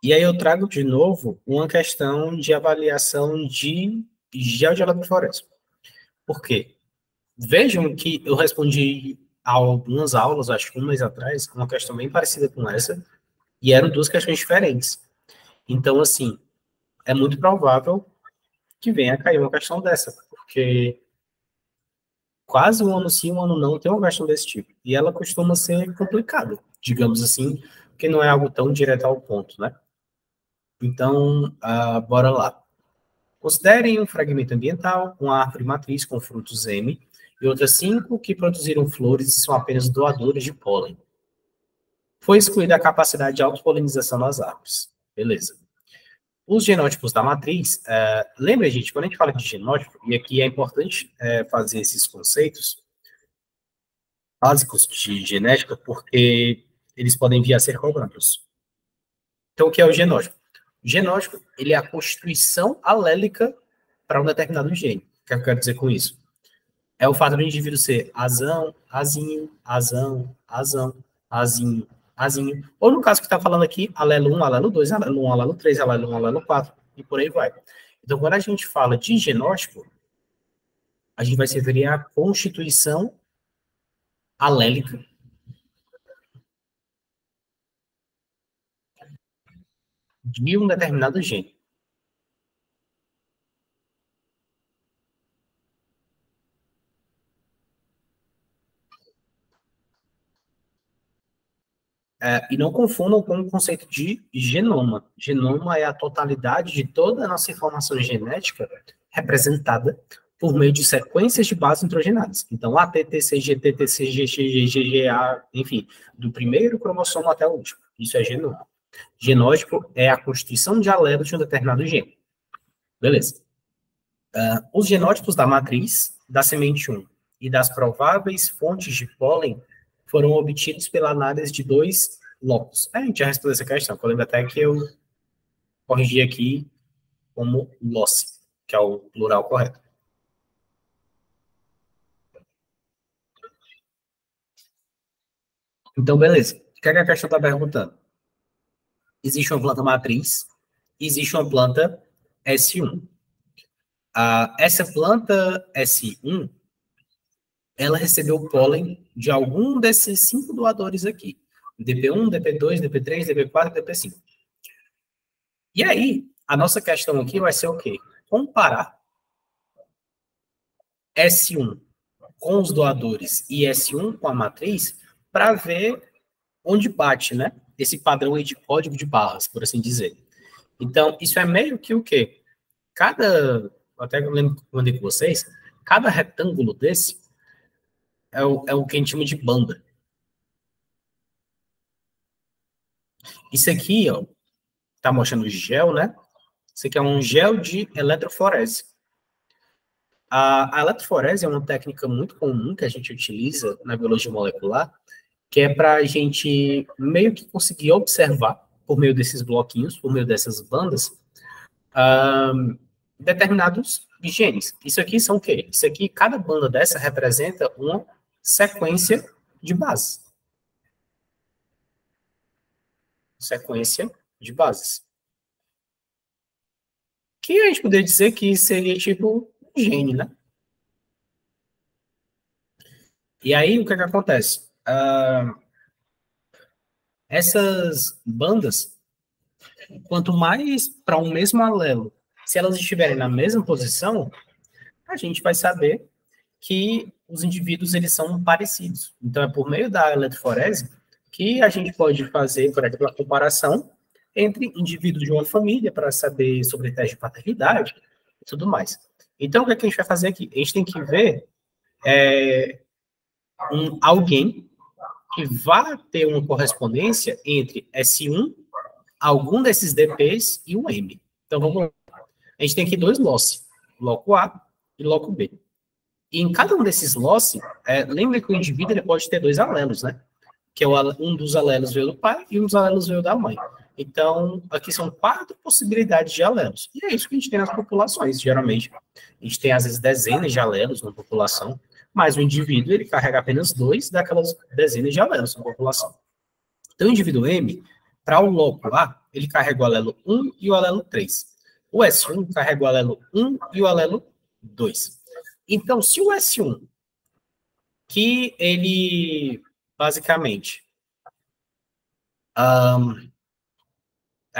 E aí eu trago de novo uma questão de avaliação de gel de eletroforese. Por quê? Vejam que eu respondi a algumas aulas, acho que um mês atrás, uma questão bem parecida com essa, e eram duas questões diferentes. Então, assim, é muito provável que venha a cair uma questão dessa, porque quase um ano sim, um ano não, tem uma questão desse tipo. E ela costuma ser complicada, digamos assim, porque não é algo tão direto ao ponto, né? Então, bora lá. Considerem um fragmento ambiental, uma árvore matriz com frutos M, e outras 5 que produziram flores e são apenas doadores de pólen. Foi excluída a capacidade de autopolinização das árvores. Beleza. Os genótipos da matriz, lembra, gente, quando a gente fala de genótipo, e aqui é importante fazer esses conceitos básicos de genética, porque eles podem vir a ser cobrados. Então, o que é o genótipo? O genótipo, ele é a constituição alélica para um determinado gene. O que eu quero dizer com isso? É o fato do indivíduo ser azão, azinho, azão, azão, azinho, azinho. Ou no caso que está falando aqui, alelo 1, alelo 2, alelo 1, alelo 3, alelo 1, alelo 4, e por aí vai. Então, quando a gente fala de genótipo, a gente vai se referir à constituição alélica de um determinado gene. E não confundam com o conceito de genoma. Genoma é a totalidade de toda a nossa informação genética representada por meio de sequências de bases nitrogenadas. Então, ATTC, GTTC, GG, GGA, enfim, do primeiro cromossomo até o último. Isso é genoma. Genótipo é a constituição de alelos de um determinado gene. Beleza. Os genótipos da matriz, da semente 1 e das prováveis fontes de pólen foram obtidos pela análise de 2 locos. A gente já respondeu essa questão, eu lembro até que eu corrigi aqui como loci, que é o plural correto. Então, beleza. O que é que a questão está perguntando? Existe uma planta matriz, existe uma planta S1. Essa planta S1, ela recebeu pólen de algum desses 5 doadores aqui. DP1, DP2, DP3, DP4, DP5. E aí, a nossa questão aqui vai ser o quê? Comparar S1 com os doadores e S1 com a matriz para ver onde bate, né? Esse padrão aí de código de barras, por assim dizer. Então, isso é meio que o quê? Até eu lembro que eu mandei com vocês, cada retângulo desse é o que a gente chama de banda. Isso aqui, ó, tá mostrando gel, né? Isso aqui é um gel de eletroforese. A eletroforese é uma técnica muito comum que a gente utiliza na biologia molecular, que é para a gente meio que conseguir observar, por meio desses bloquinhos, por meio dessas bandas, determinados genes. Isso aqui são o quê? Isso aqui, cada banda dessa representa uma sequência de bases. Sequência de bases. Que a gente poderia dizer que seria tipo um gene, né? E aí, o que é que acontece? Essas bandas, quanto mais para um mesmo alelo, se elas estiverem na mesma posição, a gente vai saber que os indivíduos eles são parecidos. Então, é por meio da eletroforese que a gente pode fazer, por exemplo, a comparação entre indivíduos de uma família para saber sobre teste de paternidade e tudo mais. Então, o que, é que a gente vai fazer aqui? A gente tem que ver alguém que vai ter uma correspondência entre S1, algum desses DPs e o M. Então, vamos lá. A gente tem aqui 2 loci, loco A e loco B. E em cada um desses loci, lembra que o indivíduo ele pode ter 2 alelos, né? Que é um dos alelos veio do pai e um dos alelos veio da mãe. Então, aqui são 4 possibilidades de alelos. E é isso que a gente tem nas populações, geralmente. A gente tem, às vezes, dezenas de alelos na população, mas o indivíduo ele carrega apenas 2 daquelas dezenas de alelos na população. Então, o indivíduo M, para o bloco A, ele carrega o alelo 1 e o alelo 3. O S1 carrega o alelo 1 e o alelo 2. Então, se o S1, que ele, basicamente, a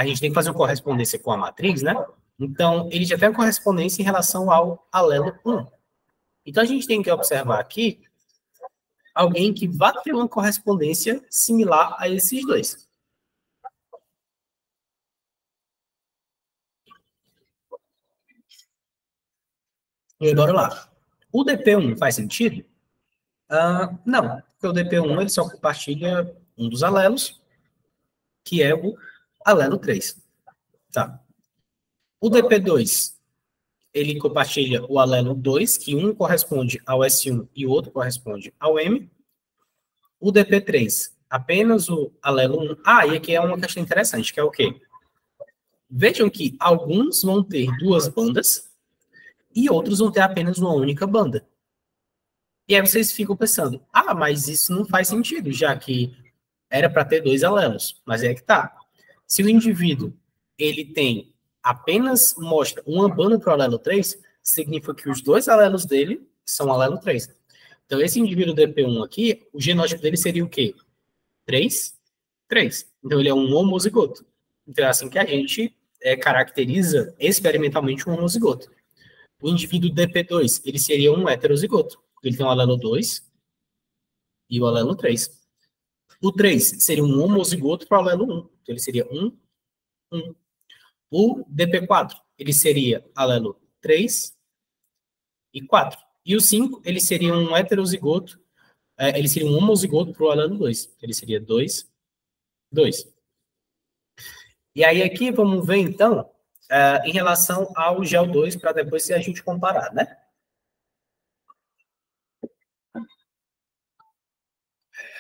gente tem que fazer uma correspondência com a matriz, né? Então, ele já tem uma correspondência em relação ao alelo 1. Então, a gente tem que observar aqui alguém que vá ter uma correspondência similar a esses dois. E bora lá. O DP1 faz sentido? Não, porque o DP1 ele só compartilha um dos alelos, que é o alelo 3. Tá. O DP2, ele compartilha o alelo 2, que um corresponde ao S1 e o outro corresponde ao M. O DP3, apenas o alelo 1. E aqui é uma questão interessante, que é o quê? Vejam que alguns vão ter duas bandas e outros vão ter apenas uma única banda. E aí vocês ficam pensando, mas isso não faz sentido, já que era para ter dois alelos. Mas é que tá. Se o indivíduo ele tem apenas mostra uma banda para o alelo 3, significa que os dois alelos dele são alelo 3. Então, esse indivíduo DP1 aqui, o genótipo dele seria o quê? 3? 3. Então, ele é um homozigoto. Então, é assim que a gente caracteriza experimentalmente um homozigoto. O indivíduo DP2, ele seria um heterozigoto. Ele tem o alelo 2 e o alelo 3. O 3 seria um homozigoto para o alelo 1. Então, ele seria 1, 1. O DP4, ele seria alelo 3 e 4. E o 5, ele seria um heterozigoto, ele seria um homozigoto para o alelo 2. Ele seria 2, 2. E aí aqui vamos ver, então, em relação ao GEL2, para depois se a gente comparar, né?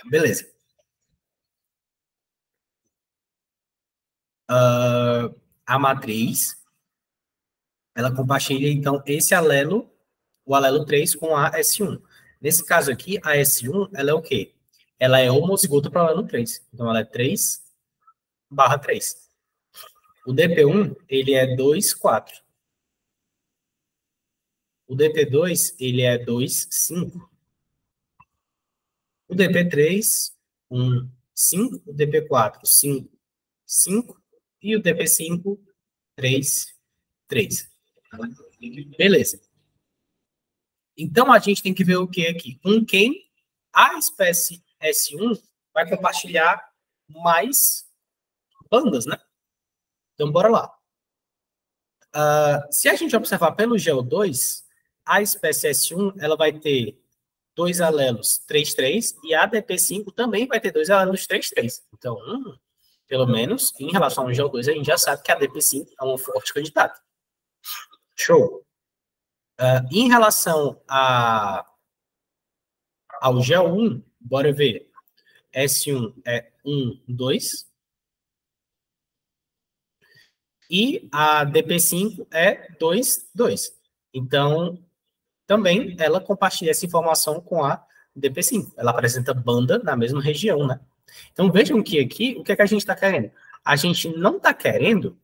Beleza. A matriz, ela compartilha, então, esse alelo, o alelo 3 com a S1. Nesse caso aqui, a S1, ela é o quê? Ela é homozigota para o alelo 3. Então, ela é 3/3. O DP1, ele é 2, 4. O DP2, ele é 2, 5. O DP3, 1, 5. O DP4, 5, 5. E o DP5, 3, 3. Beleza. Então, a gente tem que ver o que aqui? Com quem a espécie S1 vai compartilhar mais bandas, né? Então, bora lá. Se a gente observar pelo GEL2, a espécie S1 ela vai ter dois alelos 3, 3, e a DP5 também vai ter dois alelos 3, 3. Então, pelo menos, em relação ao GEL2, a gente já sabe que a DP5 é uma forte candidata. Show! Em relação ao GEL1, bora ver. S1 é 1, 2. E a DP5 é 2, 2. Então, também ela compartilha essa informação com a DP5. Ela apresenta banda na mesma região, né? Então, vejam que aqui, o que é que a gente está querendo? A gente não está querendo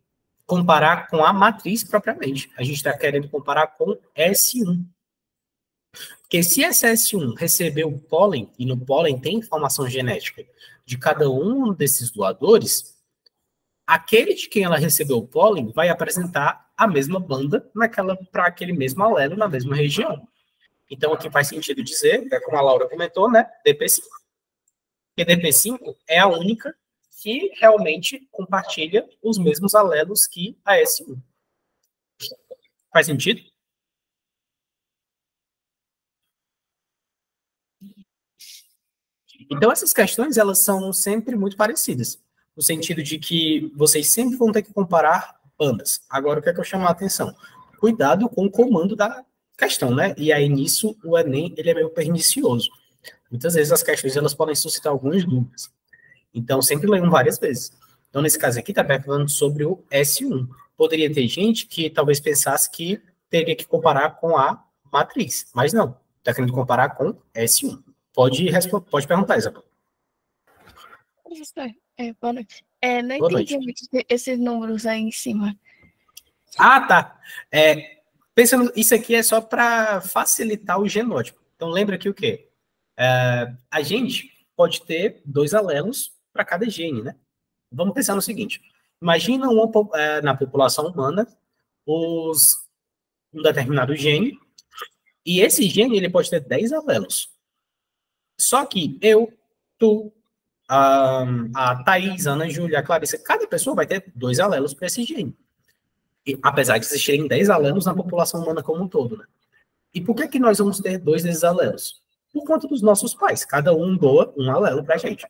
comparar com a matriz propriamente. A gente está querendo comparar com S1. Porque se essa S1 recebeu pólen, e no pólen tem informação genética de cada um desses doadores, aquele de quem ela recebeu o pólen vai apresentar a mesma banda para aquele mesmo alelo na mesma região. Então, aqui faz sentido dizer, como a Laura comentou, né, DP5. Porque DP5 é a única que realmente compartilha os mesmos alelos que a S1. Faz sentido? Então, essas questões, elas são sempre muito parecidas, no sentido de que vocês sempre vão ter que comparar bandas. Agora, o que é que eu chamo a atenção? Cuidado com o comando da questão, né? E aí, nisso, o Enem, ele é meio pernicioso. Muitas vezes as questões, elas podem suscitar algumas dúvidas. Então, sempre leiam várias vezes. Então, nesse caso aqui, está falando sobre o S1. Poderia ter gente que talvez pensasse que teria que comparar com a matriz, mas não. Está querendo comparar com Pode perguntar, Isabel. Professor, boa noite. Não Boa entendi noite. muito esses números aí em cima. Ah, tá. Pensando, isso aqui é só para facilitar o genótipo. Então, lembra que o quê? A gente pode ter 2 alelos para cada gene, né? Vamos pensar no seguinte. Imagina na população humana um determinado gene, e esse gene ele pode ter 10 alelos. Só que eu, tu, a Thaís, a Ana Júlia, a Clarissa, cada pessoa vai ter 2 alelos para esse gene. E, apesar de existirem 10 alelos na população humana como um todo, né? E por que nós vamos ter 2 desses alelos? Por conta dos nossos pais. Cada um doa um alelo para a gente.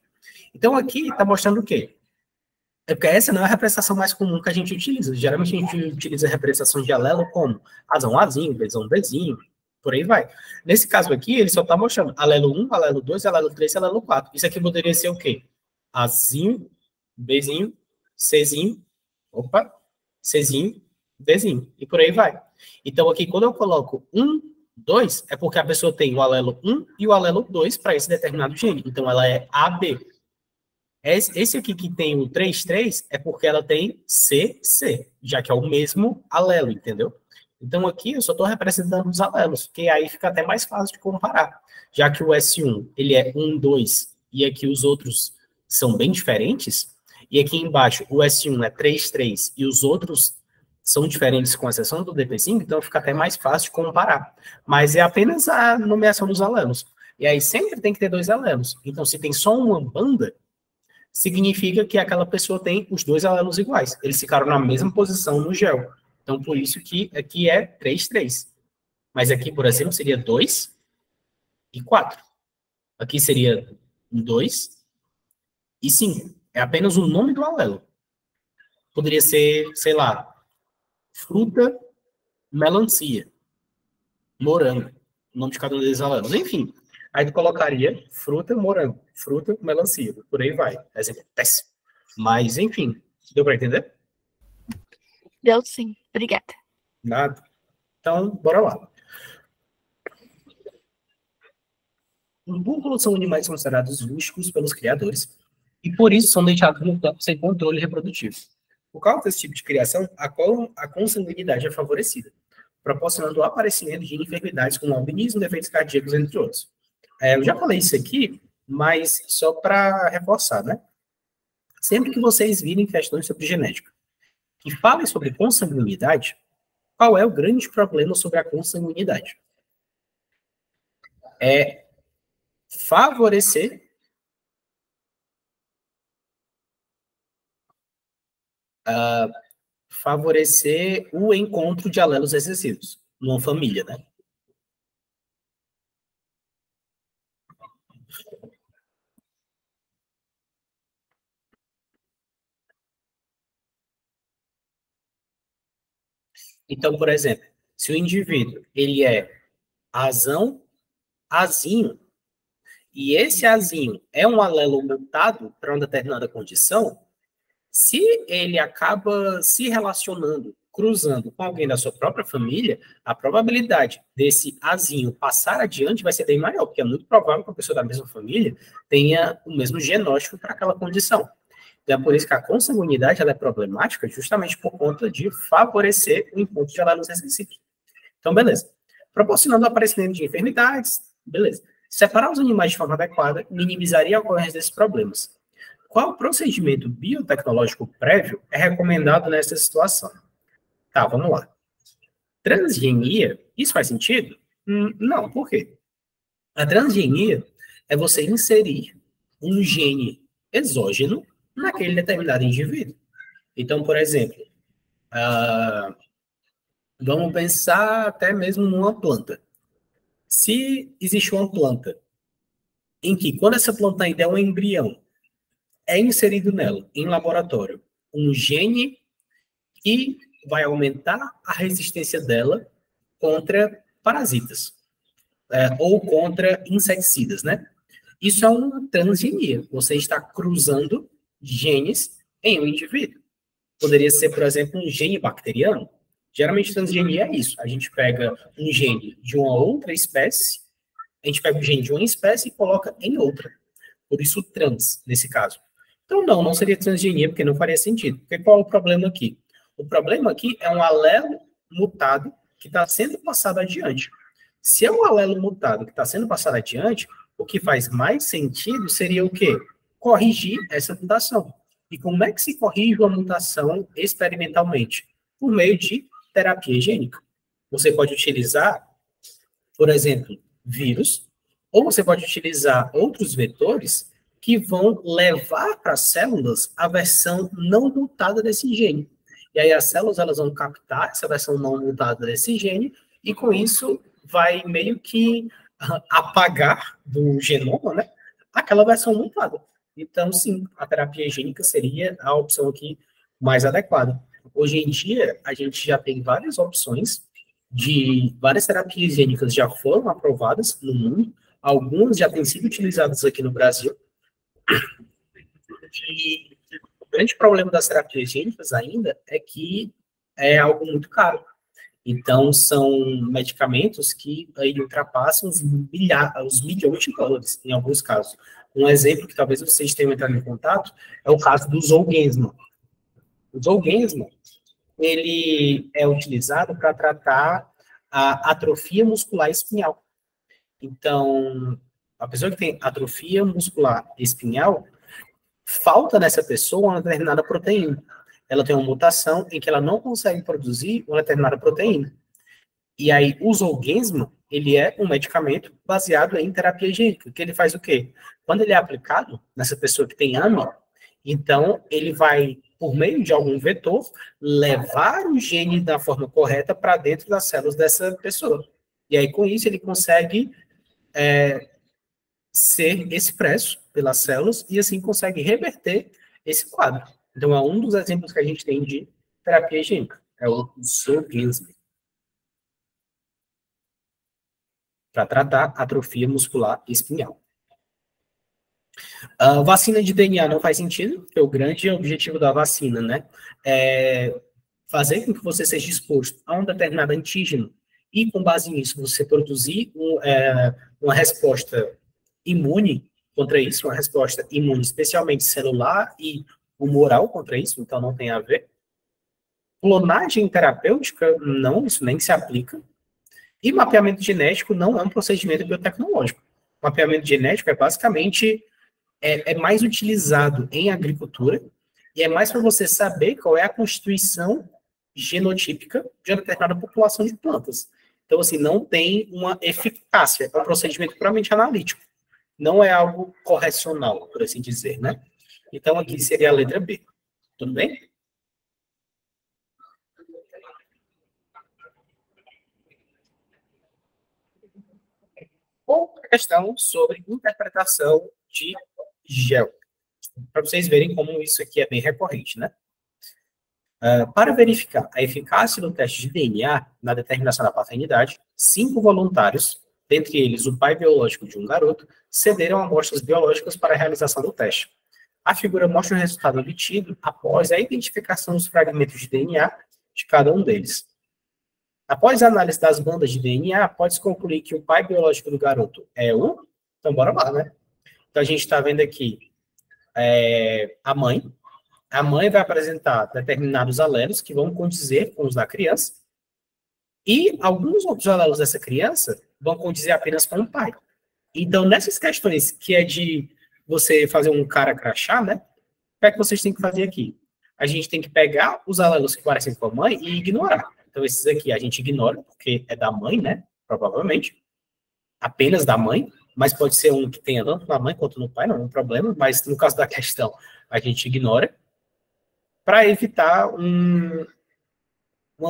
Então, aqui está mostrando o quê? É porque essa não é a representação mais comum que a gente utiliza. Geralmente a gente utiliza a representação de alelo como Azão Azinho, Bzão Bzinho, por aí vai. Nesse caso aqui, ele só está mostrando alelo 1, alelo 2, alelo 3 e alelo 4. Isso aqui poderia ser o quê? Azinho, Bzinho, Czinho, opa, Czinho, Dzinho, e por aí vai. Então aqui, quando eu coloco 1, 2, é porque a pessoa tem o alelo 1 e o alelo 2 para esse determinado gene. Então ela é AB. Esse aqui que tem o 3,3 é porque ela tem CC, já que é o mesmo alelo, entendeu? Então aqui eu só estou representando os alelos, que aí fica até mais fácil de comparar. Já que o S1 ele é 1, 2 e aqui os outros são bem diferentes, e aqui embaixo o S1 é 3, 3 e os outros são diferentes com exceção do DP5, então fica até mais fácil de comparar. Mas é apenas a nomeação dos alelos. E aí sempre tem que ter 2 alelos. Então se tem só uma banda, significa que aquela pessoa tem os 2 alelos iguais. Eles ficaram na mesma posição no gel. Então, por isso que aqui é 3, 3. Mas aqui, por exemplo, seria 2 e 4. Aqui seria 2 e 5. É apenas o nome do alelo. Poderia ser, sei lá, fruta, melancia, morango. O nome de cada um desses alelos. Enfim, aí tu colocaria fruta, morango, fruta, melancia. Por aí vai. Exemplo péssimo. Mas, enfim, deu para entender? Deu sim, obrigada. Nada. Então, bora lá. Os búfalos são animais considerados rústicos pelos criadores e, por isso, são deixados no campo sem controle reprodutivo. Por causa desse tipo de criação, a consanguinidade é favorecida, proporcionando o aparecimento de enfermidades como albinismo, defeitos cardíacos, entre outros. Eu já falei isso aqui, mas só para reforçar, né? Sempre que vocês virem questões sobre genética que falem sobre consanguinidade, qual é o grande problema sobre a consanguinidade? É favorecer o encontro de alelos recessivos numa família, né? Então, por exemplo, se o indivíduo ele é azão, azinho, e esse azinho é um alelo mutado para uma determinada condição, se ele acaba se relacionando, cruzando com alguém da sua própria família, a probabilidade desse azinho passar adiante vai ser bem maior, porque é muito provável que a pessoa da mesma família tenha o mesmo genótipo para aquela condição. Então, é por isso que a consanguinidade ela é problemática, justamente por conta de favorecer o encontro de alelos recessivos. Então, beleza. Proporcionando o aparecimento de enfermidades, beleza. Separar os animais de forma adequada minimizaria a ocorrência desses problemas. Qual procedimento biotecnológico prévio é recomendado nessa situação? Tá, vamos lá. Transgenia, isso faz sentido? Não, por quê? A transgenia é você inserir um gene exógeno naquele determinado indivíduo. Então, por exemplo, vamos pensar até mesmo numa planta. Se existe uma planta em que, quando essa planta ainda é um embrião, é inserido nela, em laboratório, um gene que vai aumentar a resistência dela contra parasitas, ou contra inseticidas, né? Isso é uma transgenia. Você está cruzando genes em um indivíduo. Poderia ser, por exemplo, um gene bacteriano. Geralmente, transgenia é isso. A gente pega um gene de uma outra espécie, a gente pega o gene de uma espécie e coloca em outra. Por isso, trans, nesse caso. Então, não seria transgenia, porque não faria sentido. Porque qual é o problema aqui? O problema aqui é um alelo mutado que está sendo passado adiante. Se é um alelo mutado que está sendo passado adiante, o que faz mais sentido seria o quê? Corrigir essa mutação. E como é que se corrige uma mutação experimentalmente? Por meio de terapia gênica. Você pode utilizar, por exemplo, vírus, ou você pode utilizar outros vetores que vão levar para as células a versão não mutada desse gene. E aí as células elas vão captar essa versão não mutada desse gene e com isso vai meio que apagar do genoma, né, aquela versão mutada. Então, sim, a terapia gênica seria a opção aqui mais adequada. Hoje em dia, a gente já tem várias opções de várias terapias gênicas já foram aprovadas no mundo, algumas já têm sido utilizadas aqui no Brasil. E o grande problema das terapias gênicas ainda é que é algo muito caro. Então, são medicamentos que aí ultrapassam os milhões de dólares, em alguns casos. Um exemplo que talvez vocês tenham entrado em contato é o caso do Zolgensma. O Zolgensma, ele é utilizado para tratar a atrofia muscular espinhal. Então, a pessoa que tem atrofia muscular espinhal, falta nessa pessoa uma determinada proteína. Ela tem uma mutação em que ela não consegue produzir uma determinada proteína. E aí, o Zolgensma, ele é um medicamento baseado em terapia gênica, que ele faz o quê? Quando ele é aplicado nessa pessoa que tem AMI, então ele vai, por meio de algum vetor, levar o gene da forma correta para dentro das células dessa pessoa. E aí, com isso, ele consegue ser expresso pelas células e assim consegue reverter esse quadro. Então, é um dos exemplos que a gente tem de terapia gênica, é o Zolgensma, para tratar atrofia muscular espinhal. A vacina de DNA não faz sentido, porque o grande objetivo da vacina, né, é fazer com que você seja exposto a um determinado antígeno e, com base nisso, você produzir uma resposta imune contra isso, uma resposta imune especialmente celular e humoral contra isso, então não tem a ver. Clonagem terapêutica, não, isso nem se aplica. E mapeamento genético não é um procedimento biotecnológico. Mapeamento genético é basicamente mais utilizado em agricultura e é mais para você saber qual é a constituição genotípica de uma determinada população de plantas. Então, assim, não tem uma eficácia, é um procedimento puramente analítico. Não é algo correcional, por assim dizer, né? Então, aqui seria a letra B. Tudo bem? Outra questão sobre interpretação de gel. Para vocês verem como isso aqui é bem recorrente, né? Para verificar a eficácia do teste de DNA na determinação da paternidade, 5 voluntários, dentre eles o pai biológico de um garoto, cederam amostras biológicas para a realização do teste. A figura mostra o resultado obtido após a identificação dos fragmentos de DNA de cada um deles. Após a análise das bandas de DNA, pode-se concluir que o pai biológico do garoto é o... Então, bora lá, né? Então, a gente está vendo aqui a mãe. A mãe vai apresentar determinados alelos que vão condizer com os da criança. E alguns outros alelos dessa criança vão condizer apenas com o pai. Então, nessas questões que é de você fazer um cara crachá, né? O que é que vocês têm que fazer aqui? A gente tem que pegar os alelos que parecem com a mãe e ignorar. Então, esses aqui a gente ignora, porque é da mãe, né? Provavelmente. Apenas da mãe. Mas pode ser um que tenha tanto na mãe quanto no pai, não é um problema. Mas, no caso da questão, a gente ignora para evitar uma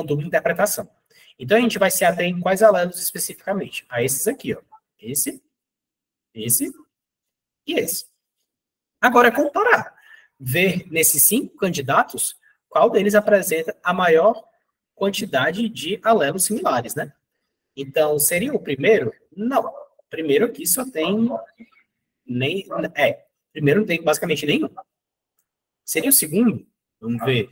dupla interpretação. Então, a gente vai se ater em quais alelos especificamente? A esses aqui, ó. Esse e esse. Agora, é comparar. Ver nesses 5 candidatos, qual deles apresenta a maior quantidade de alelos similares, né? Então, seria o primeiro? Não. Primeiro aqui só tem primeiro não tem basicamente nenhum. Seria o segundo? Vamos ver.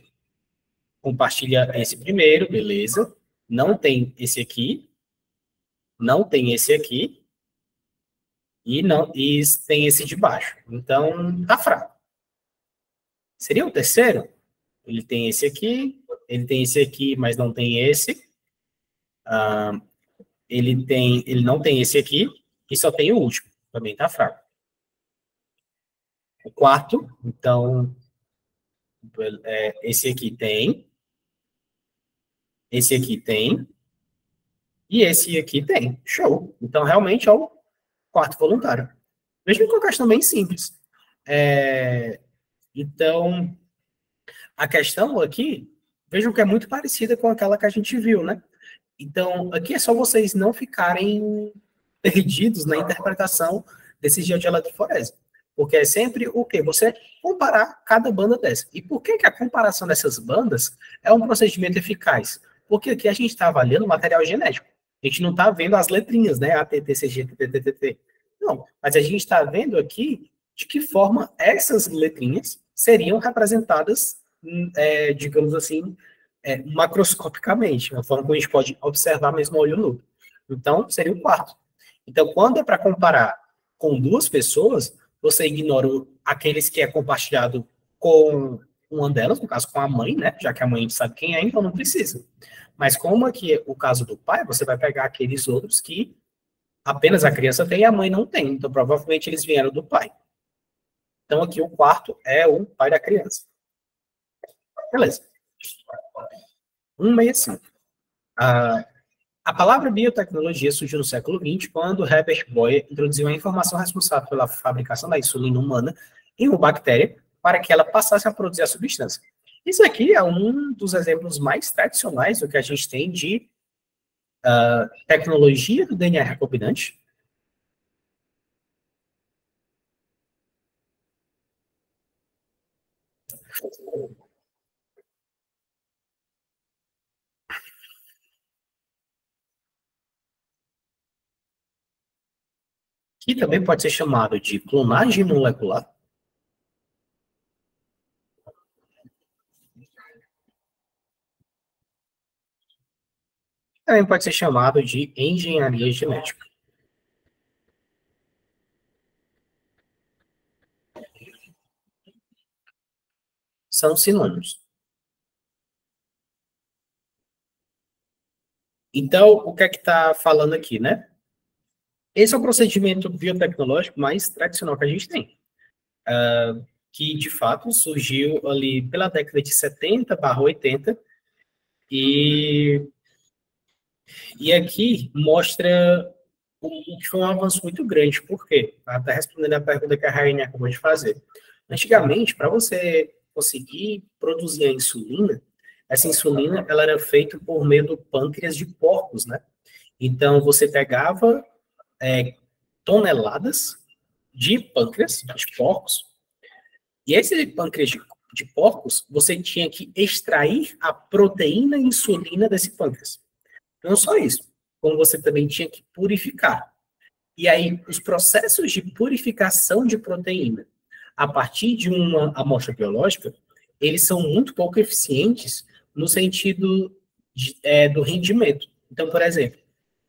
Compartilha esse primeiro, beleza. Não tem esse aqui. Não tem esse aqui. E tem esse de baixo. Então, tá fraco. seria o terceiro. Ele tem esse aqui, ele tem esse aqui, mas não tem esse. Ele não tem esse aqui, e só tem o último. Também está fraco. O quarto, então, esse aqui tem, esse aqui tem, e esse aqui tem. Show. Então, realmente, é o quarto voluntário. Veja que é uma questão bem simples. Então, a questão aqui, vejam que é muito parecida com aquela que a gente viu, né? Então, aqui é só vocês não ficarem perdidos na interpretação desse geodialectroforese. Porque é sempre o quê? Você comparar cada banda dessa. E por que a comparação dessas bandas é um procedimento eficaz? Porque aqui a gente está avaliando o material genético. A gente não está vendo as letrinhas, né? A, T, T, C, G, T, T, T, T, T. Não, mas a gente está vendo aqui de que forma essas letrinhas seriam representadas, digamos assim, macroscopicamente, uma forma como a gente pode observar mesmo a olho nu. Então, seria o quarto. Então, quando é para comparar com duas pessoas, você ignora aqueles que é compartilhado com uma delas, no caso com a mãe, né? Já que a mãe sabe quem é, então não precisa. Mas como aqui é o caso do pai, você vai pegar aqueles outros que apenas a criança tem e a mãe não tem. Então, provavelmente, eles vieram do pai. Então, aqui o quarto é o pai da criança. Beleza. 165. A palavra biotecnologia surgiu no século XX, quando Herbert Boyer introduziu a informação responsável pela fabricação da insulina humana em uma bactéria para que ela passasse a produzir a substância. Isso aqui é um dos exemplos mais tradicionais do que a gente tem de tecnologia do DNA recombinante. Que também pode ser chamado de clonagem molecular. Também pode ser chamado de engenharia genética. São sinônimos. Então, o que é que está falando aqui, né? Esse é o procedimento biotecnológico mais tradicional que a gente tem. Que, de fato, surgiu ali pela década de 70/80, e aqui mostra o que foi um avanço muito grande. Por quê? Até respondendo a pergunta que a Raine acabou de fazer. Antigamente, para você conseguir produzir a insulina, essa insulina ela era feita por meio do pâncreas de porcos, né? Então, você pegava toneladas de pâncreas de porcos, e esse pâncreas de porcos, você tinha que extrair a proteína insulina desse pâncreas. Não só isso, como você também tinha que purificar. E aí, os processos de purificação de proteína, a partir de uma amostra biológica, eles são muito pouco eficientes no sentido do rendimento. Então, por exemplo,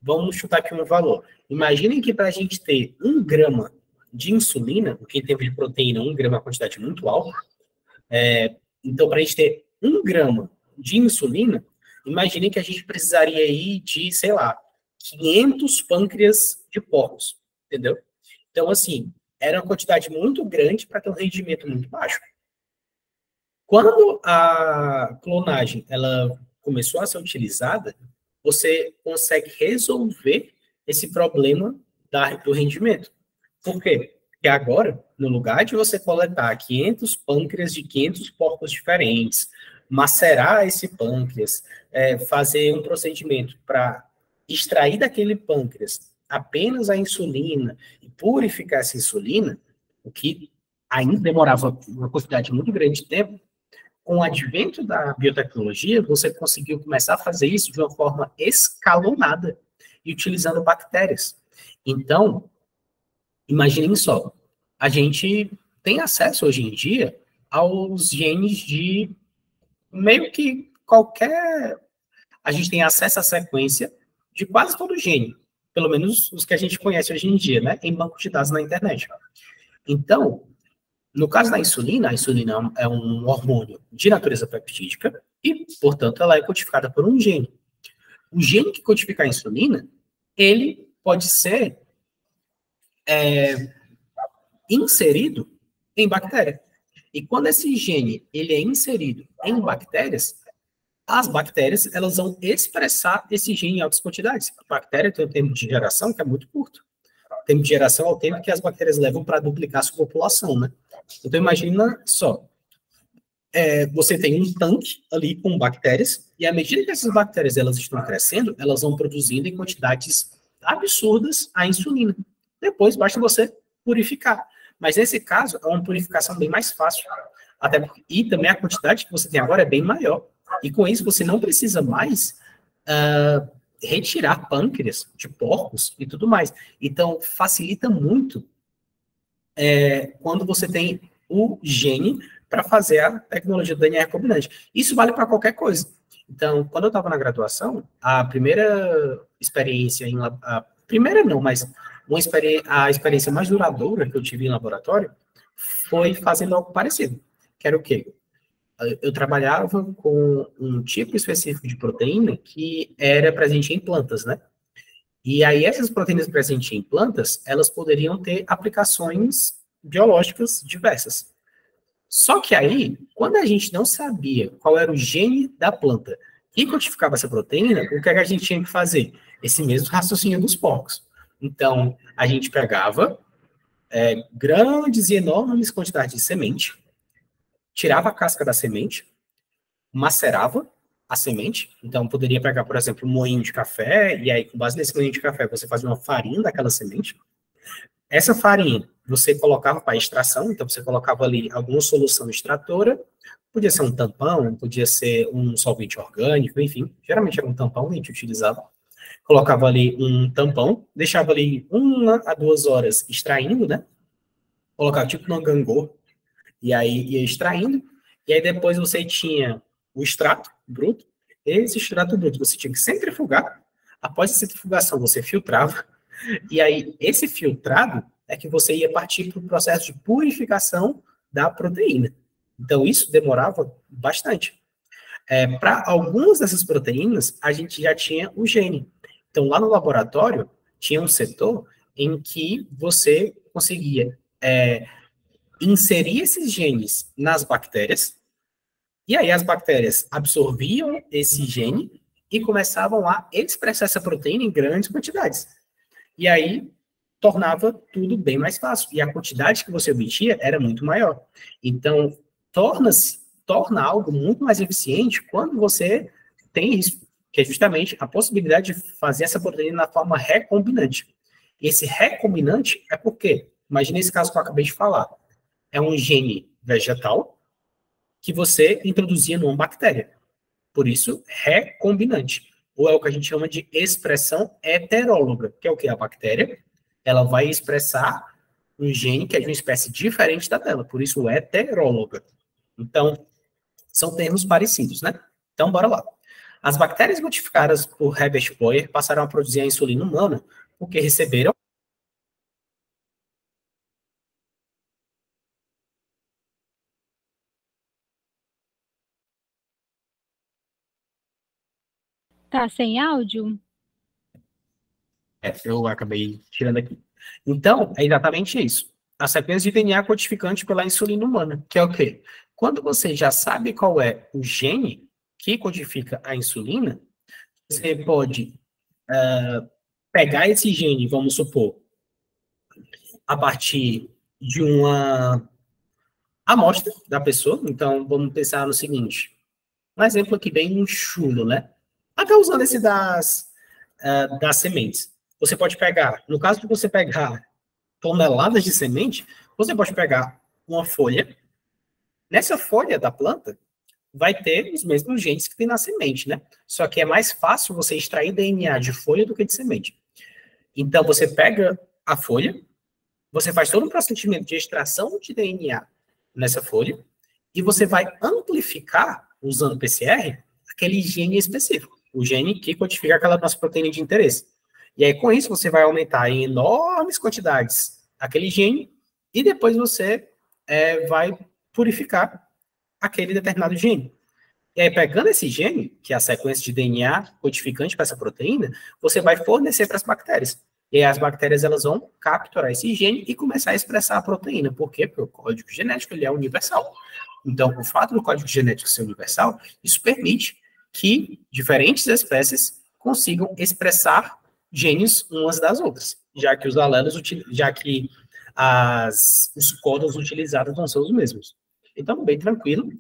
vamos chutar aqui um valor. Imaginem que para a gente ter 1 grama de insulina, porque em termos de proteína, 1 grama é uma quantidade muito alta. Então, para a gente ter 1 grama de insulina, imaginem que a gente precisaria aí de, sei lá, 500 pâncreas de porcos, entendeu? Então, assim, era uma quantidade muito grande para ter um rendimento muito baixo. Quando a clonagem ela começou a ser utilizada, você consegue resolver esse problema do rendimento. Por quê? Porque agora, no lugar de você coletar 500 pâncreas de 500 porcos diferentes, macerar esse pâncreas, fazer um procedimento para extrair daquele pâncreas apenas a insulina e purificar essa insulina, o que ainda demorava uma quantidade muito grande de tempo, com o advento da biotecnologia, você conseguiu começar a fazer isso de uma forma escalonada e utilizando bactérias. Então, imaginem só, a gente tem acesso hoje em dia aos genes de meio que qualquer... A gente tem acesso à sequência de quase todo gene, pelo menos os que a gente conhece hoje em dia, né, em banco de dados na internet. Então, No caso da insulina, a insulina é um hormônio de natureza peptídica e, portanto, ela é codificada por um gene. O gene que codifica a insulina, ele pode ser inserido em bactéria. E quando esse gene ele é inserido em bactérias, as bactérias elas vão expressar esse gene em altas quantidades. A bactéria tem um tempo de geração que é muito curto. O tempo de geração é o tempo que as bactérias levam para duplicar a sua população, né? Então, imagina só, você tem um tanque ali com bactérias, e à medida que essas bactérias elas estão crescendo, elas vão produzindo em quantidades absurdas a insulina. Depois, basta você purificar. Mas nesse caso, é uma purificação bem mais fácil. E também a quantidade que você tem agora é bem maior. E com isso, você não precisa mais retirar pâncreas de porcos e tudo mais. Então, facilita muito quando você tem o gene para fazer a tecnologia do DNA recombinante. Isso vale para qualquer coisa. Então, quando eu estava na graduação, a primeira experiência primeira não, mas a experiência mais duradoura que eu tive em laboratório foi fazendo algo parecido. Que era o quê? Eu trabalhava com um tipo específico de proteína que era presente em plantas, né? E aí essas proteínas presentes em plantas, elas poderiam ter aplicações biológicas diversas. Só que aí, quando a gente não sabia qual era o gene da planta que codificava essa proteína, o que a gente tinha que fazer? Esse mesmo raciocínio dos porcos. Então, a gente pegava grandes e enormes quantidades de semente, tirava a casca da semente, macerava a semente. Então, poderia pegar, por exemplo, um moinho de café, e aí, com base nesse moinho de café, você fazia uma farinha daquela semente. Essa farinha, você colocava para extração, então você colocava ali alguma solução extratora, podia ser um tampão, podia ser um solvente orgânico, enfim, geralmente era um tampão que a gente utilizava. Colocava ali um tampão, deixava ali 1 a 2 horas extraindo, né? Colocava tipo numa gangorra, e aí ia extraindo, e aí depois você tinha o extrato bruto. Esse extrato bruto você tinha que centrifugar. Após a centrifugação, você filtrava. E aí, esse filtrado é que você ia partir para o processo de purificação da proteína. Então, isso demorava bastante. Para algumas dessas proteínas, a gente já tinha o gene. Então, lá no laboratório, tinha um setor em que você conseguia inserir esses genes nas bactérias, e aí as bactérias absorviam esse gene e começavam a expressar essa proteína em grandes quantidades. E aí tornava tudo bem mais fácil. E a quantidade que você obtinha era muito maior. Então, torna algo muito mais eficiente quando você tem isso, que é justamente a possibilidade de fazer essa proteína na forma recombinante. Esse recombinante é porque, imagine esse caso que eu acabei de falar, é um gene vegetal que você introduzia numa bactéria. Por isso, recombinante. Ou é o que a gente chama de expressão heteróloga, que é o que? A bactéria, ela vai expressar um gene que é de uma espécie diferente da dela, por isso heteróloga. Então, são termos parecidos, né? Então, bora lá. As bactérias modificadas por Herbert Boyer passaram a produzir a insulina humana porque receberam Tá sem áudio? eu acabei tirando aqui. Então, é exatamente isso. A sequência de DNA codificante pela insulina humana, que é o quê? Quando você já sabe qual é o gene que codifica a insulina, você pode pegar esse gene, vamos supor, a partir de uma amostra da pessoa. Então, vamos pensar no seguinte. Um exemplo aqui bem chulo, né? Até usando esse das sementes. Você pode pegar, no caso de você pegar toneladas de semente, você pode pegar uma folha. Nessa folha da planta, vai ter os mesmos genes que tem na semente, né? Só que é mais fácil você extrair DNA de folha do que de semente. Então, você pega a folha, você faz todo um procedimento de extração de DNA nessa folha, e você vai amplificar, usando PCR, aquele gene específico, o gene que codifica aquela nossa proteína de interesse. E aí, com isso, você vai aumentar em enormes quantidades aquele gene, e depois você vai purificar aquele determinado gene. E aí, pegando esse gene, que é a sequência de DNA codificante para essa proteína, você vai fornecer para as bactérias. E aí as bactérias elas vão capturar esse gene e começar a expressar a proteína. Por quê? Porque o código genético ele é universal. Então, o fato do código genético ser universal, isso permite que diferentes espécies consigam expressar genes umas das outras, já que os alelos, já que os códons utilizados não são os mesmos. Então, bem tranquilo,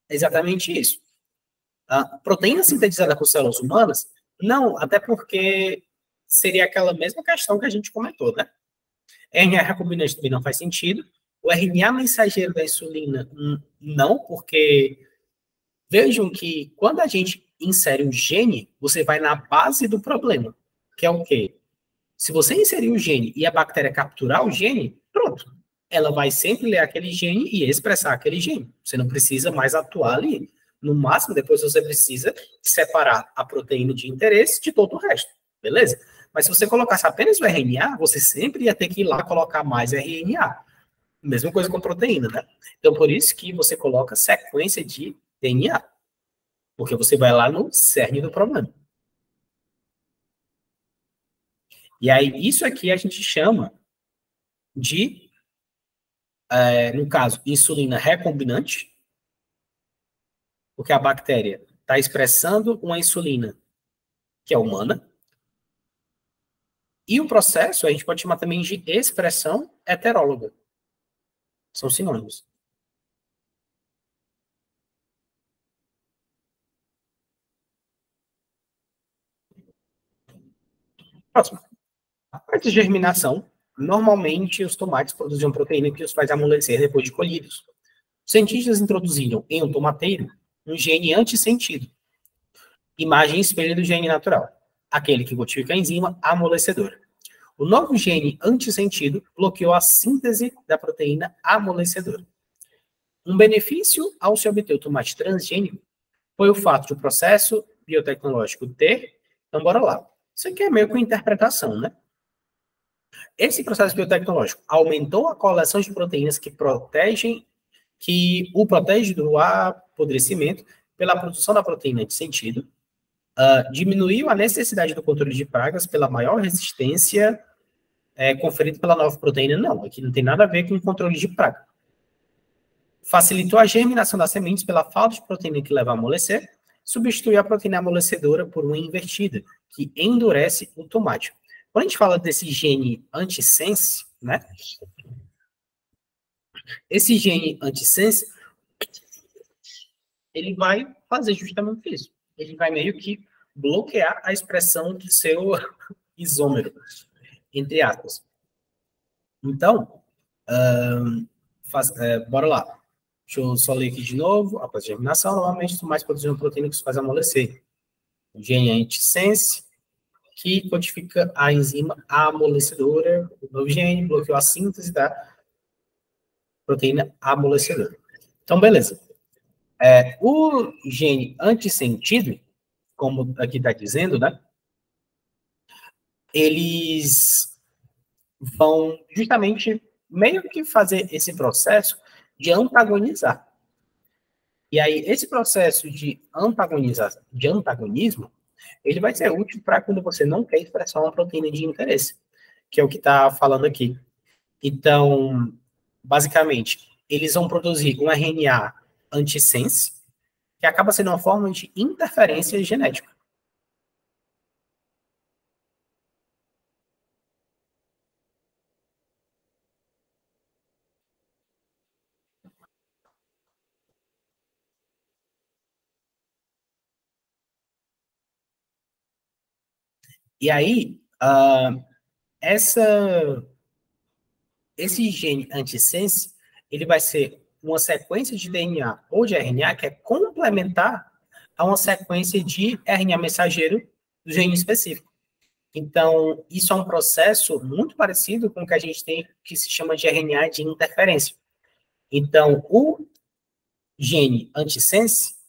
é exatamente isso. A proteína sintetizada por células humanas, não, até porque seria aquela mesma questão que a gente comentou, né? RNA recombinante também não faz sentido. O RNA mensageiro da insulina, não, porque vejam que quando a gente insere um gene, você vai na base do problema, que é o quê? Se você inserir o gene e a bactéria capturar o gene, pronto. Ela vai sempre ler aquele gene e expressar aquele gene. Você não precisa mais atuar ali. No máximo, depois você precisa separar a proteína de interesse de todo o resto. Beleza? Mas se você colocasse apenas o RNA, você sempre ia ter que ir lá colocar mais RNA. Mesma coisa com proteína, né? Então, por isso que você coloca sequência de DNA. Porque você vai lá no cerne do problema. E aí, isso aqui a gente chama de, no caso, insulina recombinante, porque a bactéria está expressando uma insulina que é humana, e o processo a gente pode chamar também de expressão heteróloga. São sinônimos. Próximo. A parte de germinação, normalmente os tomates produzem uma proteína que os faz amolecer depois de colhidos. Os cientistas introduziram em um tomateiro um gene antissentido, imagem e espelho do gene natural, aquele que codifica a enzima amolecedora. O novo gene antissentido bloqueou a síntese da proteína amolecedora. Um benefício ao se obter o tomate transgênico foi o fato de o processo biotecnológico ter... Então, bora lá. Isso aqui é meio que uma interpretação, né? Esse processo biotecnológico aumentou a coleção de proteínas que o protege do apodrecimento pela produção da proteína de sentido, diminuiu a necessidade do controle de pragas pela maior resistência conferida pela nova proteína. Não, aqui não tem nada a ver com o controle de praga. Facilitou a germinação das sementes pela falta de proteína que leva a amolecer, substituiu a proteína amolecedora por uma invertida, que endurece o tomate. Quando a gente fala desse gene antisense, né? Esse gene antisense, ele vai fazer justamente isso. Ele vai meio que bloquear a expressão do seu isômero, entre aspas. Então, bora lá. Deixa eu só ler aqui de novo. Após a germinação, normalmente, os tomates produzem uma proteína que se faz amolecer. O gene antisense, que codifica a enzima amolecedora. O novo gene bloqueou a síntese da proteína amolecedora. Então, beleza. O gene antissentido, como aqui está dizendo, né? Eles vão justamente meio que fazer esse processo de antagonizar. E aí, esse processo de antagonismo, ele vai ser útil para quando você não quer expressar uma proteína de interesse, que é o que está falando aqui. Então, basicamente, eles vão produzir um RNA antissense, que acaba sendo uma forma de interferência genética. E aí, esse gene antissense, ele vai ser uma sequência de DNA ou de RNA que é complementar a uma sequência de RNA mensageiro do gene específico. Então, isso é um processo muito parecido com o que a gente tem, que se chama de RNA de interferência. Então, o gene antissense,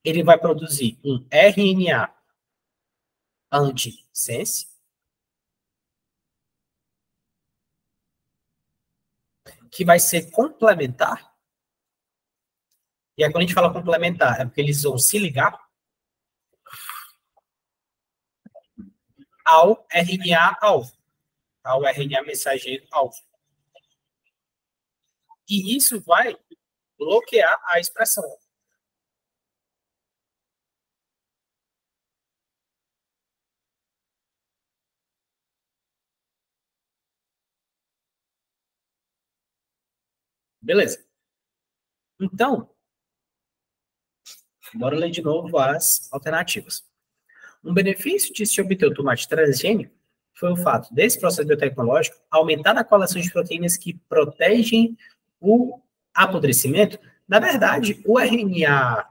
ele vai produzir um RNA antisense, que vai ser complementar. E aí, quando a gente fala complementar, é porque eles vão se ligar ao RNA-alvo, ao RNA mensageiro-alvo. E isso vai bloquear a expressão. Beleza. Então, bora ler de novo as alternativas. Um benefício de se obter o tomate transgênico foi o fato desse processo biotecnológico aumentar a coleção de proteínas que protegem o apodrecimento. Na verdade, o RNA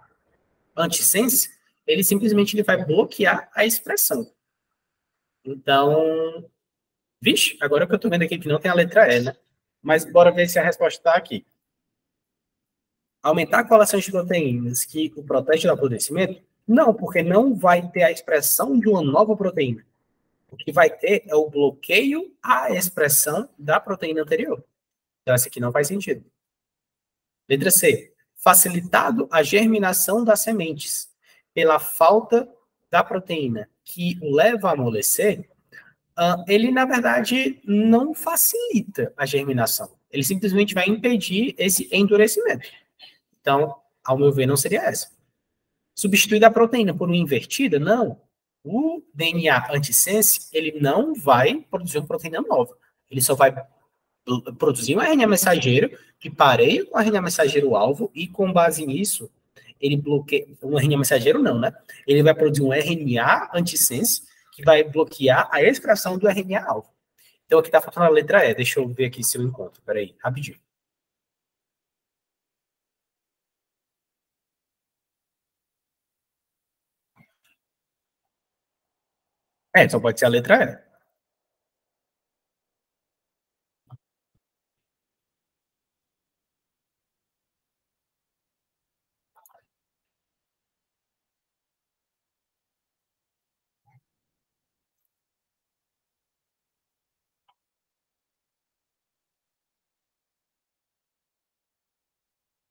antisense, ele simplesmente vai bloquear a expressão. Então, vixe, agora que eu tô vendo aqui que não tem a letra E, né? Mas bora ver se a resposta está aqui. Aumentar a coleção de proteínas que o protege do apodrecimento? Não, porque não vai ter a expressão de uma nova proteína. O que vai ter é o bloqueio à expressão da proteína anterior. Então, essa aqui não faz sentido. Letra C. Facilitado a germinação das sementes pela falta da proteína que o leva a amolecer, ele, na verdade, não facilita a germinação. Ele simplesmente vai impedir esse endurecimento. Então, ao meu ver, não seria essa. Substituir a proteína por uma invertida? Não. O DNA antisense, ele não vai produzir uma proteína nova. Ele só vai produzir um RNA mensageiro que pareia com o RNA mensageiro alvo e, com base nisso, ele bloqueia... Um RNA mensageiro não, né? Ele vai produzir um RNA antisense que vai bloquear a expressão do RNA alvo. Então, aqui está faltando a letra E. Deixa eu ver aqui se eu encontro. Peraí, rapidinho. Só pode ser a letra E.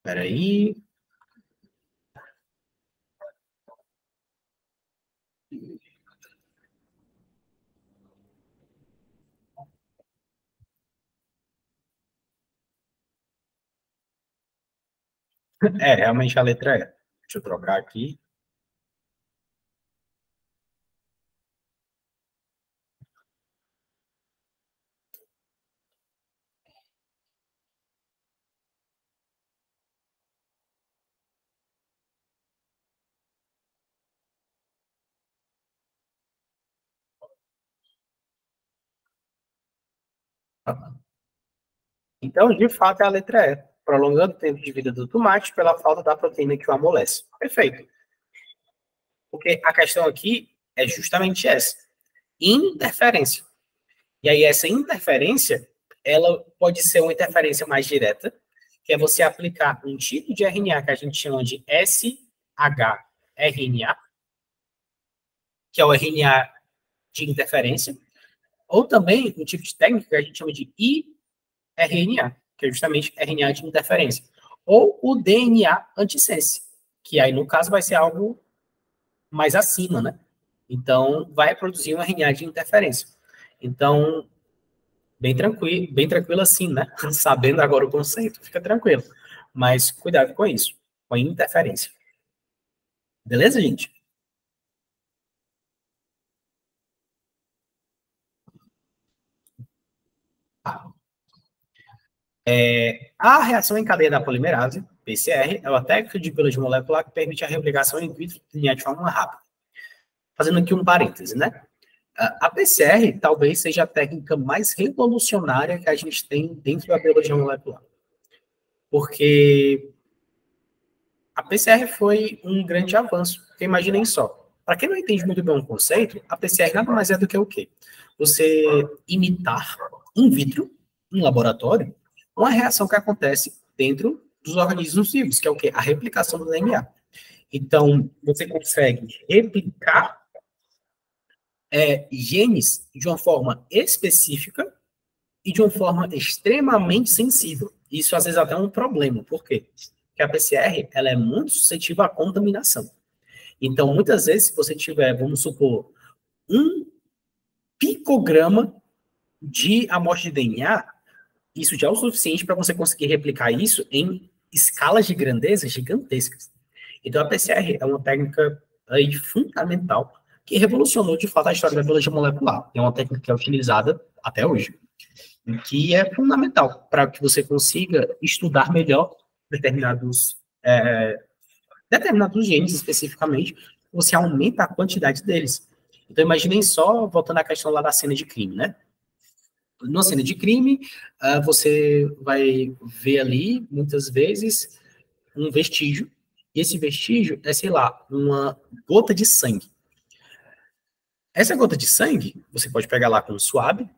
Peraí. Realmente a letra E. Deixa eu trocar aqui. Então, de fato, é a letra E. Prolongando o tempo de vida do tomate pela falta da proteína que o amolece. Perfeito. Porque a questão aqui é justamente essa. Interferência. E aí, essa interferência, ela pode ser uma interferência mais direta, que é você aplicar um tipo de RNA que a gente chama de shRNA, que é o RNA de interferência, ou também um tipo de técnica que a gente chama de iRNA, que é justamente RNA de interferência, ou o DNA antisense, que aí, no caso, vai ser algo mais acima, né? Então, vai produzir um RNA de interferência. Então, bem tranquilo assim, né? Sabendo agora o conceito, fica tranquilo. Mas cuidado com isso, com a interferência. Beleza, gente? A reação em cadeia da polimerase, PCR, é uma técnica de biologia molecular que permite a replicação in vitro de forma rápida. Fazendo aqui um parêntese, né? A PCR talvez seja a técnica mais revolucionária que a gente tem dentro da biologia molecular. Porque a PCR foi um grande avanço. Porque imaginem só, para quem não entende muito bem o conceito, a PCR nada mais é do que o quê? Você imitar in vitro, em laboratório, uma reação que acontece dentro dos organismos vivos, que é o quê? A replicação do DNA. Então, você consegue replicar genes de uma forma específica e de uma forma extremamente sensível. Isso, às vezes, até é um problema. Por quê? Porque a PCR ela é muito suscetível à contaminação. Então, muitas vezes, se você tiver, vamos supor, um picograma de amostra de DNA, isso já é o suficiente para você conseguir replicar isso em escalas de grandeza gigantescas. Então, a PCR é uma técnica aí fundamental que revolucionou, de fato, a história da biologia molecular. É uma técnica que é utilizada até hoje, e que é fundamental para que você consiga estudar melhor determinados, determinados genes especificamente, você aumenta a quantidade deles. Então, imaginem só, voltando à questão lá da cena de crime, né? Numa cena de crime, você vai ver ali, muitas vezes, um vestígio, e esse vestígio é, sei lá, uma gota de sangue. Essa gota de sangue, você pode pegar lá com um suave,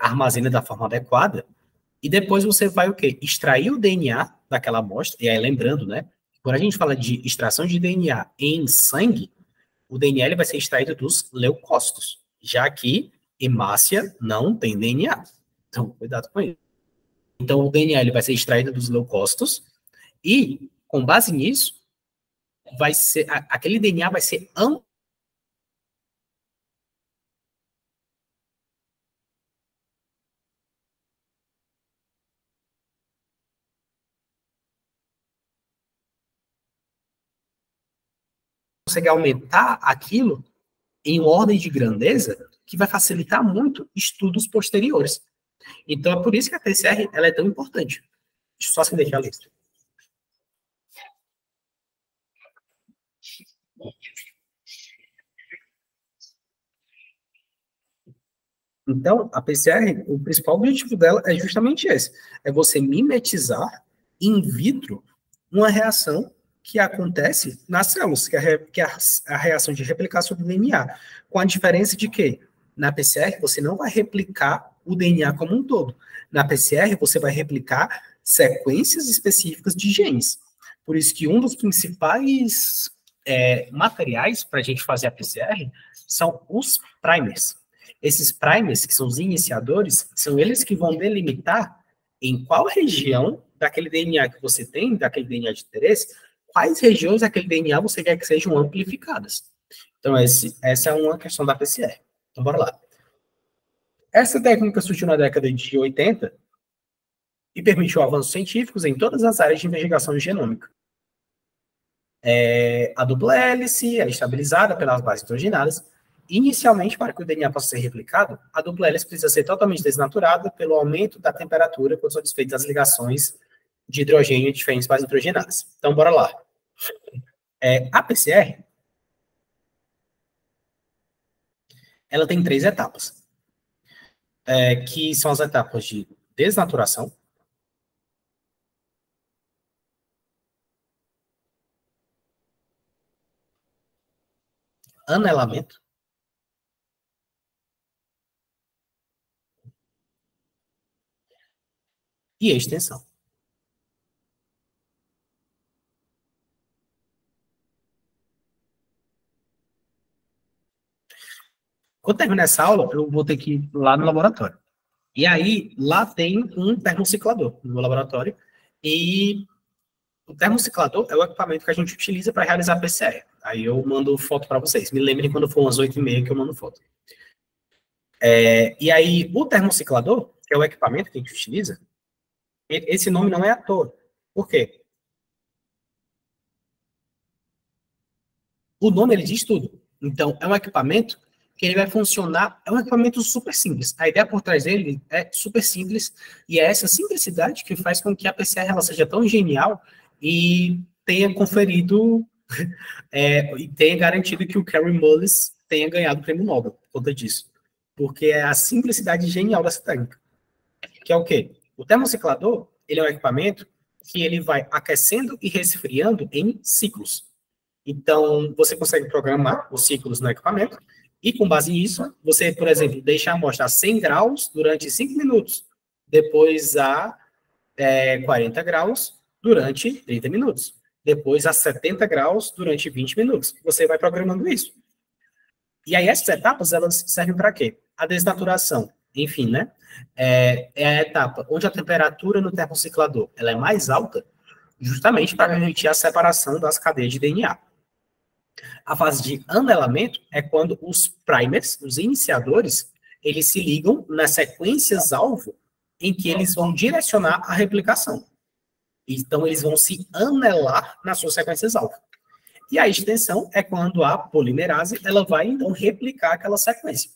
armazena da forma adequada, e depois você vai o quê? Extrair o DNA daquela amostra, e aí lembrando, né? Quando a gente fala de extração de DNA em sangue, o DNA ele vai ser extraído dos leucócitos, já que hemácia não tem DNA. Então, cuidado com isso. Então, o DNA ele vai ser extraído dos leucócitos e, com base nisso, vai ser aquele DNA vai ser consegue aumentar aquilo em ordem de grandeza que vai facilitar muito estudos posteriores. Então, é por isso que a PCR ela é tão importante. Deixa eu só se deixar a lista. Então, a PCR, o principal objetivo dela é justamente esse. É você mimetizar in vitro uma reação que acontece nas células, que é a reação de replicação do DNA. Com a diferença de que, na PCR, você não vai replicar o DNA como um todo. Na PCR, você vai replicar sequências específicas de genes. Por isso que um dos principais materiais para a gente fazer a PCR são os primers. Esses primers, que são os iniciadores, são eles que vão delimitar em qual região daquele DNA que você tem, daquele DNA de interesse, quais regiões daquele DNA você quer que sejam amplificadas. Então, essa é uma questão da PCR. Então, bora lá. Essa técnica surgiu na década de 80 e permitiu avanços científicos em todas as áreas de investigação genômica. A dupla hélice é estabilizada pelas bases nitrogenadas. Inicialmente, para que o DNA possa ser replicado, a dupla hélice precisa ser totalmente desnaturada pelo aumento da temperatura quando são desfeitas as ligações de hidrogênio em diferentes bases nitrogenadas. Então, bora lá. A PCR, ela tem 3 etapas, que são as etapas de desnaturação, anelamento e extensão. Quando terminar essa aula, eu vou ter que ir lá no laboratório. E aí, lá tem um termociclador no meu laboratório, e o termociclador é o equipamento que a gente utiliza para realizar a PCR. Aí eu mando foto para vocês. Me lembrem quando for umas 8h30 que eu mando foto. E aí, o termociclador, que é o equipamento que a gente utiliza, esse nome não é à toa. Por quê? O nome, ele diz tudo. Então, é um equipamento que ele vai funcionar, é um equipamento super simples. A ideia por trás dele é super simples, e é essa simplicidade que faz com que a PCR ela seja tão genial e tenha conferido, e tenha garantido que o Kary Mullis tenha ganhado o prêmio Nobel por conta disso. Porque é a simplicidade genial dessa técnica. Que é o quê? O termociclador, ele é um equipamento que ele vai aquecendo e resfriando em ciclos. Então, você consegue programar os ciclos no equipamento e, com base nisso, você, por exemplo, deixa a amostra a 100 graus durante 5 minutos, depois a 40 graus durante 30 minutos, depois a 70 graus durante 20 minutos. Você vai programando isso. E aí essas etapas, elas servem para quê? A desnaturação, enfim, né? É a etapa onde a temperatura no termociclador ela é mais alta, justamente para permitir a separação das cadeias de DNA. A fase de anelamento é quando os primers, os iniciadores, eles se ligam nas sequências-alvo em que eles vão direcionar a replicação. Então, eles vão se anelar nas suas sequências-alvo. E a extensão é quando a polimerase ela vai, então, replicar aquela sequência.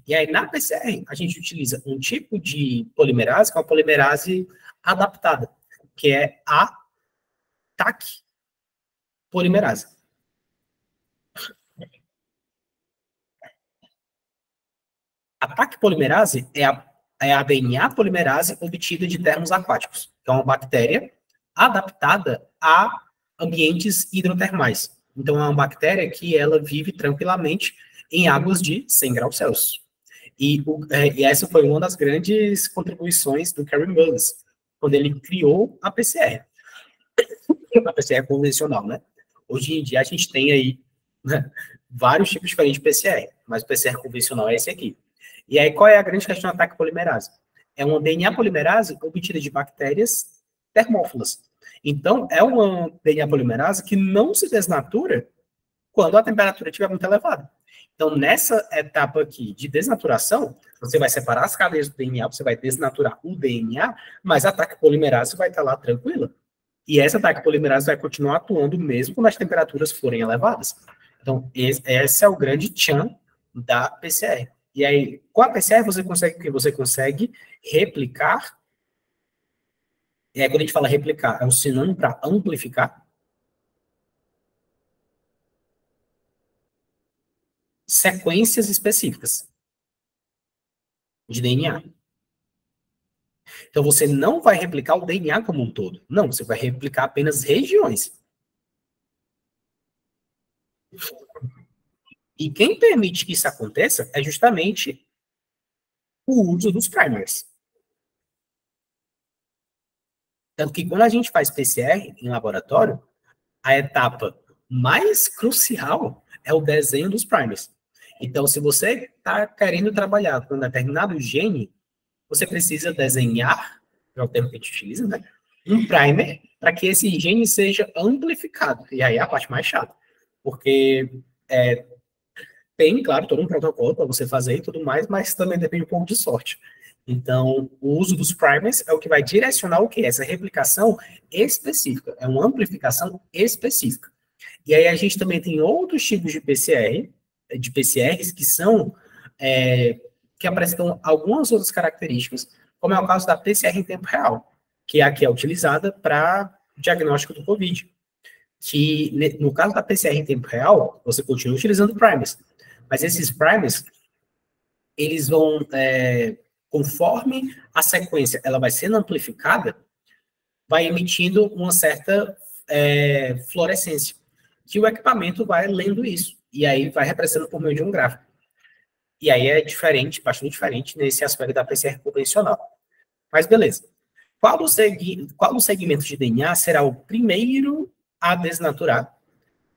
E aí, na PCR, a gente utiliza um tipo de polimerase, que é uma polimerase adaptada, que é a TAC polimerase. A TAC polimerase é a DNA polimerase obtida de termos aquáticos, que é uma bactéria adaptada a ambientes hidrotermais. Então, é uma bactéria que ela vive tranquilamente em águas de 100 graus Celsius. E essa foi uma das grandes contribuições do Karen Mullis, quando ele criou a PCR. A PCR convencional, né? Hoje em dia, a gente tem aí, né, vários tipos diferentes de PCR, mas o PCR convencional é esse aqui. E aí, qual é a grande questão do ataque polimerase? É uma DNA polimerase obtida de bactérias termófilas. Então, é uma DNA polimerase que não se desnatura quando a temperatura estiver muito elevada. Então, nessa etapa aqui de desnaturação, você vai separar as cadeias do DNA, você vai desnaturar o DNA, mas a ataque polimerase vai estar lá tranquila. E essa ataque polimerase vai continuar atuando mesmo quando as temperaturas forem elevadas. Então, esse é o grande tchan da PCR. E aí, com a PCR, você consegue replicar. E aí, quando a gente fala replicar, é um sinônimo para amplificar sequências específicas de DNA. Então, você não vai replicar o DNA como um todo. Não, você vai replicar apenas regiões. E quem permite que isso aconteça é justamente o uso dos primers. Tanto que quando a gente faz PCR em laboratório, a etapa mais crucial é o desenho dos primers. Então, se você está querendo trabalhar com um determinado gene, você precisa desenhar, é o termo que a gente utiliza, né? Um primer para que esse gene seja amplificado. E aí é a parte mais chata. Porque tem, claro, todo um protocolo para você fazer e tudo mais, mas também depende um pouco de sorte. Então, o uso dos primers é o que vai direcionar o quê? Essa replicação específica. É uma amplificação específica. E aí a gente também tem outros tipos de PCRs que são, que apresentam algumas outras características, como é o caso da PCR em tempo real, que é a que é utilizada para diagnóstico do COVID. Que, no caso da PCR em tempo real, você continua utilizando primers, mas esses primers, eles vão, conforme a sequência ela vai sendo amplificada, vai emitindo uma certa fluorescência, que o equipamento vai lendo isso, e aí vai representando por meio de um gráfico. E aí é diferente, bastante diferente nesse aspecto da PCR convencional. Mas beleza. Qual dos segmentos de DNA será o primeiro a desnaturar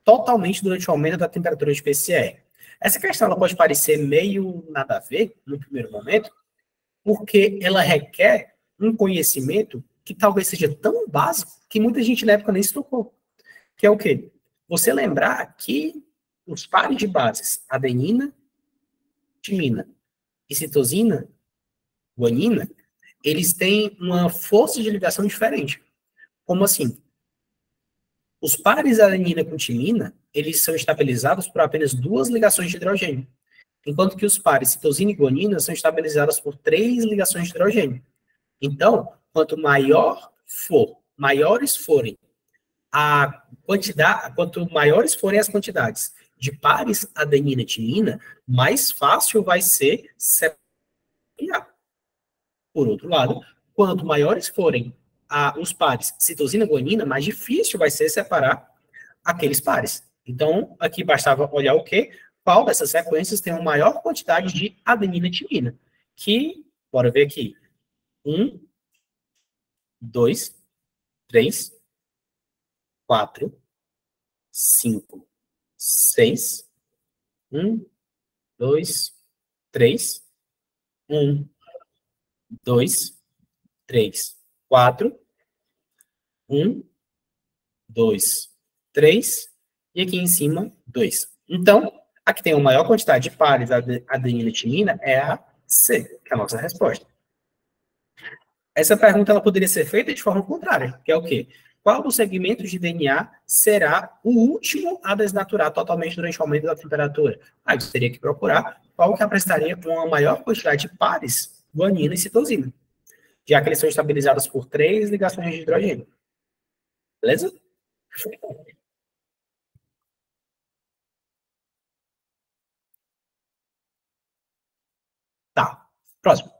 totalmente durante o aumento da temperatura de PCR? Essa questão ela pode parecer meio nada a ver no primeiro momento, porque ela requer um conhecimento que talvez seja tão básico que muita gente na época nem se tocou. Que é o quê? Você lembrar que os pares de bases adenina, timina e citosina, guanina, eles têm uma força de ligação diferente. Como assim? Os pares adenina com timina, eles são estabilizados por apenas 2 ligações de hidrogênio, enquanto que os pares citosina e guanina são estabilizados por 3 ligações de hidrogênio. Então, quanto maiores forem a quantidade, quanto maiores forem as quantidades de pares adenina e timina, mais fácil vai ser separar. Por outro lado, quanto maiores forem os pares citosina e guanina, mais difícil vai ser separar aqueles pares. Então, aqui bastava olhar o quê? Qual dessas sequências tem uma maior quantidade de adenina e timina? Que, bora ver aqui. 1, 2, 3, 4, 5, 6, 1, 2, 3. 1, 2, 3, 4. 1, 2, 3. E aqui em cima, 2. Então, a que tem a maior quantidade de pares, adenina e timina, é a C, que é a nossa resposta. Essa pergunta ela poderia ser feita de forma contrária, que é o quê? Qual dos segmentos de DNA será o último a desnaturar totalmente durante o aumento da temperatura? Aí você teria que procurar qual que apresentaria uma maior quantidade de pares, guanina e citosina, já que eles são estabilizados por 3 ligações de hidrogênio. Beleza? Tá. Próximo.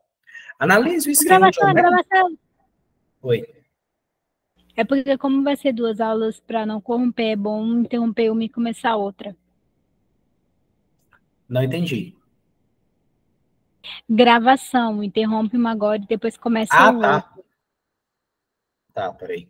Analise o esquema Gravação. Oi. É porque como vai ser 2 aulas para não corromper, é bom interromper uma e começar outra. Não entendi. Gravação, interrompe uma agora e depois começa Ah, o tá. outro. Tá, peraí.